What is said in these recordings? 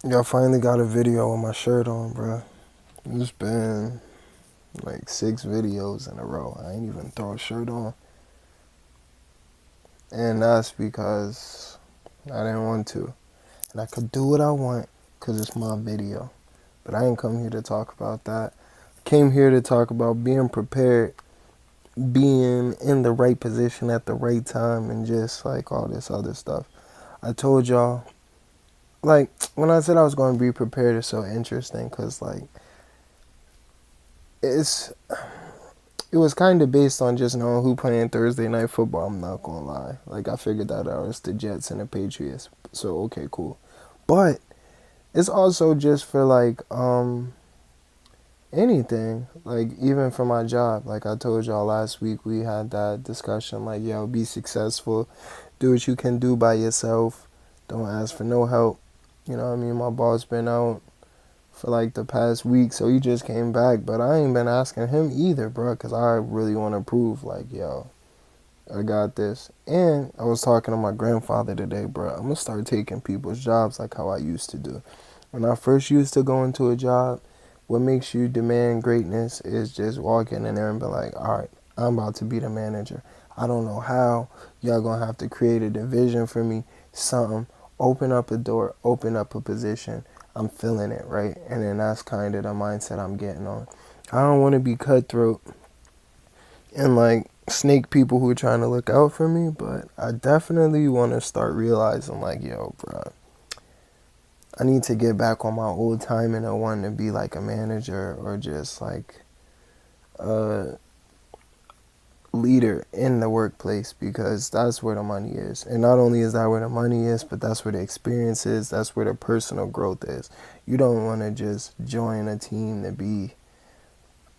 Y'all finally got a video with my shirt on, bro. It's been like 6 videos in a row. I ain't even throw a shirt on. And that's because I didn't want to. And I could do what I want because it's my video. But I ain't come here to talk about that. I came here to talk about being prepared, being in the right position at the right time, and just like all this other stuff. I told y'all, like, when I said I was going to be prepared, it's so interesting because, like, it's it was kind of based on just knowing who playing Thursday night football. I'm not gonna lie. Like I figured that out. It's the Jets and the Patriots. So okay, cool. But it's also just for like anything. Like even for my job. Like I told y'all last week, we had that discussion. Like yo, be successful. Do what you can do by yourself. Don't ask for no help. You know what I mean? My boss been out for like the past week, so he just came back. But I ain't been asking him either, bro, because I really want to prove, like, yo, I got this. And I was talking to my grandfather today, bro. I'm gonna start taking people's jobs like how I used to do. When I first used to go into a job, what makes you demand greatness is just walking in there and be like, all right, I'm about to be the manager. I don't know how. Y'all gonna have to create a division for me, something. Open up a door, open up a position. I'm feeling it, right? And then that's kind of the mindset I'm getting on. I don't want to be cutthroat and like snake people who are trying to look out for me, but I definitely want to start realizing, like, yo, bro, I need to get back on my old time and I want to be like a manager or just like a leader in the workplace because that's where the money is. And not only is that where the money is, but that's where the experience is, that's where the personal growth is. You don't want to just join a team to be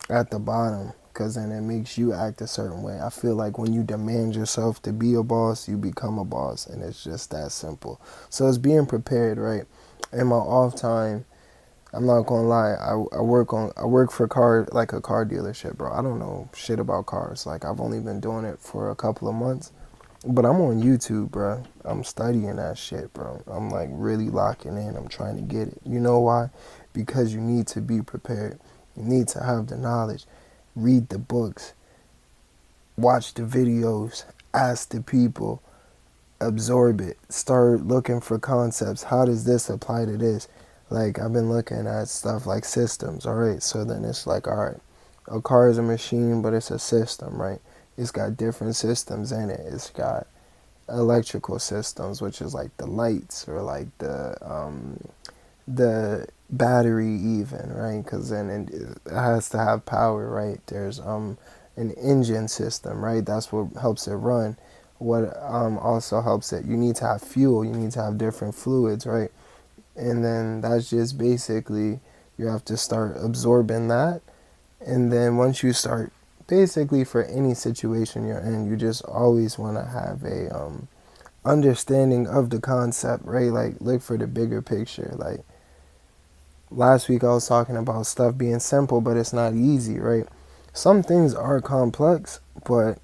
at the bottom because then it makes you act a certain way. I feel like when you demand yourself to be a boss, you become a boss, and it's just that simple. So it's being prepared, right? In my off time, I'm not gonna lie. I work for a car dealership, bro. I don't know shit about cars. Like I've only been doing it for a couple of months, but I'm on YouTube, bro. I'm studying that shit, bro. I'm like really locking in. I'm trying to get it. You know why? Because you need to be prepared. You need to have the knowledge. Read the books. Watch the videos. Ask the people. Absorb it. Start looking for concepts. How does this apply to this? Like I've been looking at stuff like systems, all right? So then it's like, all right, a car is a machine, but it's a system, right? It's got different systems in it. It's got electrical systems, which is like the lights or like the battery even, right? Because then it has to have power, right? There's an engine system, right? That's what helps it run. What also helps it, you need to have fuel, you need to have different fluids, right? And then that's just basically, you have to start absorbing that. And then once you start, basically for any situation you're in, you just always want to have a understanding of the concept, right? Like look for the bigger picture. Like last week I was talking about stuff being simple, but it's not easy, right? Some things are complex, but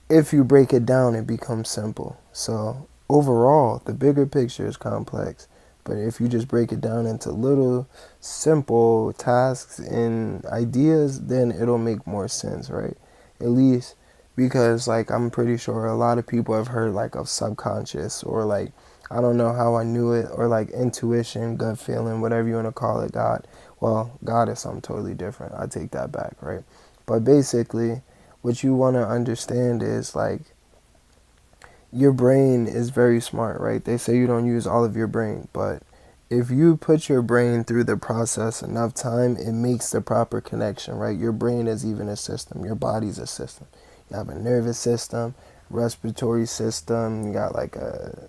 if you break it down, it becomes simple. So overall, the bigger picture is complex. But if you just break it down into little simple tasks and ideas, then it'll make more sense, right? At least because like I'm pretty sure a lot of people have heard like of subconscious or like I don't know how I knew it or like intuition, gut feeling, whatever you want to call it, God. Well, God is something totally different. I take that back, right? But basically, what you want to understand is like your brain is very smart, right? They say you don't use all of your brain, but if you put your brain through the process enough time, it makes the proper connection, right? Your brain is even a system. Your body's a system. You have a nervous system, respiratory system. You got like a,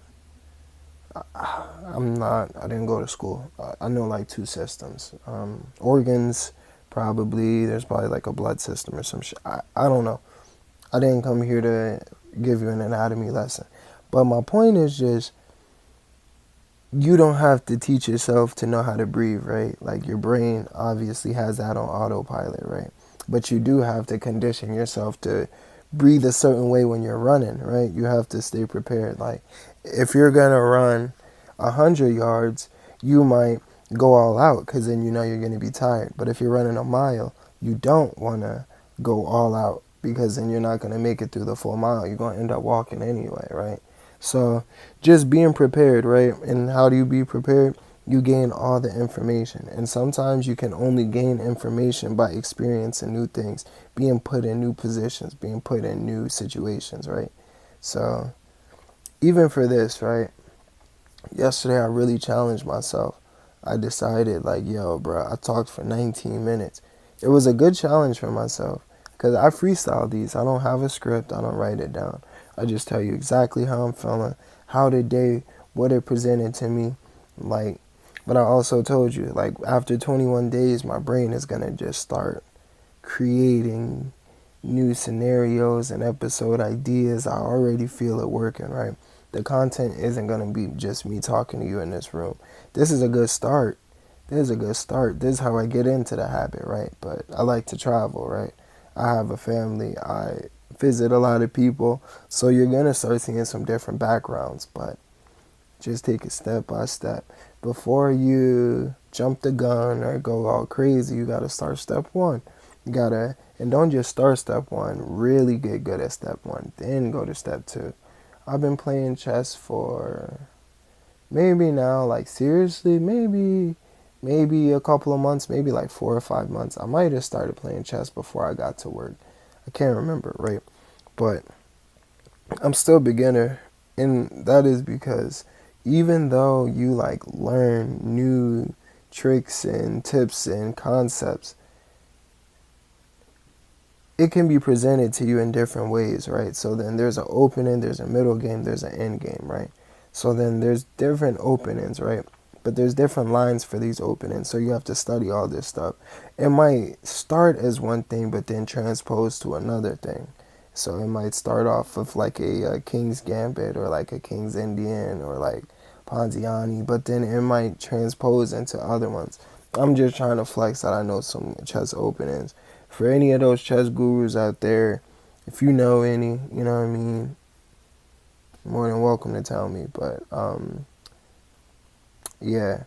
I didn't go to school. I know like two systems. Organs, probably. There's probably like a blood system or some shit. I don't know. I didn't come here to give you an anatomy lesson. But my point is just, you don't have to teach yourself to know how to breathe, right? Like your brain obviously has that on autopilot, right? But you do have to condition yourself to breathe a certain way when you're running, right? You have to stay prepared. Like if you're gonna run 100 yards, you might go all out because then you know you're going to be tired. But if you're running a mile, you don't want to go all out because then you're not going to make it through the full mile. You're going to end up walking anyway, right? So just being prepared, right? And how do you be prepared? You gain all the information. And sometimes you can only gain information by experiencing new things, being put in new positions, being put in new situations, right? So even for this, right? Yesterday I really challenged myself. I decided like, yo, bro, I talked for 19 minutes. It was a good challenge for myself because I freestyle these. I don't have a script. I don't write it down. I just tell you exactly how I'm feeling, how the day, what it presented to me, like. But I also told you, like, after 21 days, my brain is gonna just start creating new scenarios and episode ideas. I already feel it working, right? The content isn't going to be just me talking to you in this room. This is a good start. This is a good start. This is how I get into the habit, right? But I like to travel, right? I have a family. I visit a lot of people. So you're going to start seeing some different backgrounds, but just take it step by step. Before you jump the gun or go all crazy, you got to start step one. You got to, and don't just start step one, really get good at step one, then go to step two. I've been playing chess for maybe now, like seriously, maybe a couple of months, maybe like 4 or 5 months. I might have started playing chess before I got to work. I can't remember, right? But I'm still beginner, and that is because even though you like learn new tricks and tips and concepts, it can be presented to you in different ways, right? So then there's an opening, there's a middle game, there's an end game, right? So then there's different openings, right? But there's different lines for these openings, so you have to study all this stuff. It might start as one thing, but then transpose to another thing. So it might start off with like a King's Gambit or like a King's Indian or like Ponziani, but then it might transpose into other ones. I'm just trying to flex that I know some chess openings. For any of those chess gurus out there, if you know any, you know what I mean, more than welcome to tell me. But yeah,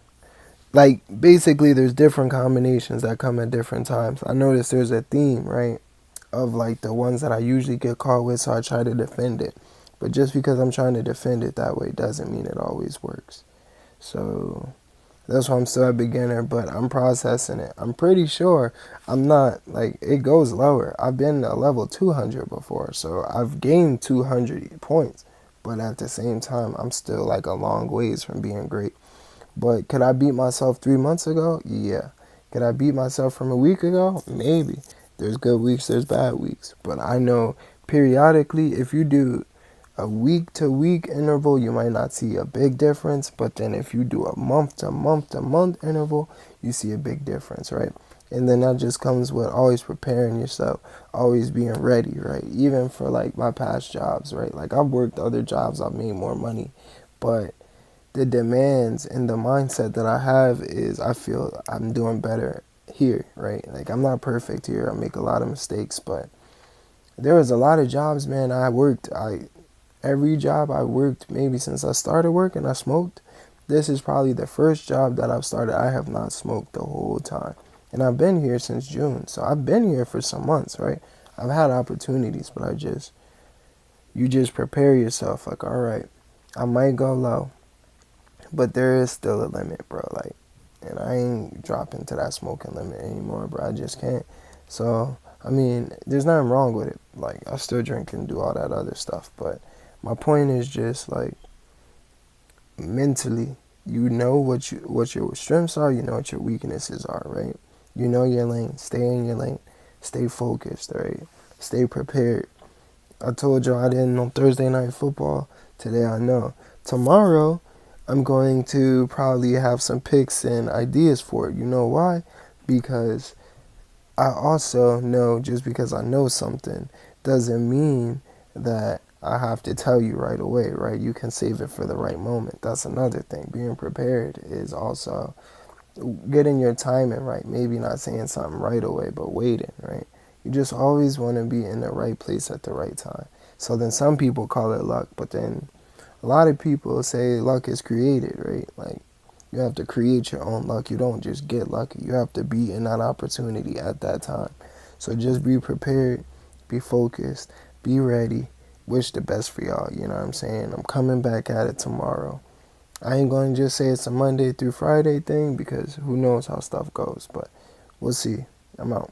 like basically there's different combinations that come at different times. I noticed there's a theme, right, of like the ones that I usually get caught with, so I try to defend it. But just because I'm trying to defend it that way doesn't mean it always works. So that's why I'm still a beginner, but I'm processing it. I'm pretty sure I'm not, like, it goes lower. I've been a level 200 before, so I've gained 200 points. But at the same time, I'm still, like, a long ways from being great. But could I beat myself 3 months ago? Yeah. Could I beat myself from a week ago? Maybe. There's good weeks, there's bad weeks. But I know periodically, if you do a week to week interval, you might not see a big difference, but then if you do a month to month to month interval, you see a big difference, right? And then that just comes with always preparing yourself, always being ready, right? Even for like my past jobs, right? Like I've worked other jobs, I've made more money, but the demands and the mindset that I have is I feel I'm doing better here, right? Like I'm not perfect here. I make a lot of mistakes, but there was a lot of jobs, man. Every job I worked, maybe since I started working, I smoked. This is probably the first job that I've started. I have not smoked the whole time. And I've been here since June. So I've been here for some months, right? I've had opportunities, but you just prepare yourself. Like, all right, I might go low, but there is still a limit, bro. Like, and I ain't dropping to that smoking limit anymore, bro. I just can't. So, I mean, there's nothing wrong with it. Like, I still drink and do all that other stuff, but my point is just like mentally, you know what your strengths are, you know what your weaknesses are, right? You know your lane. Stay in your lane. Stay focused, right? Stay prepared. I told y'all I didn't know Thursday night football. Today I know. Tomorrow, I'm going to probably have some picks and ideas for it. You know why? Because I also know just because I know something doesn't mean that I have to tell you right away, right? You can save it for the right moment. That's another thing. Being prepared is also getting your timing right. Maybe not saying something right away, but waiting, right? You just always want to be in the right place at the right time. So then some people call it luck, but then a lot of people say luck is created, right? Like You have to create your own luck. You don't just get lucky. You have to be in that opportunity at that time. So just be prepared, be focused, be ready. Wish the best for y'all. You know what I'm saying? I'm coming back at it tomorrow. I ain't going to just say it's a Monday through Friday thing because who knows how stuff goes. But we'll see. I'm out.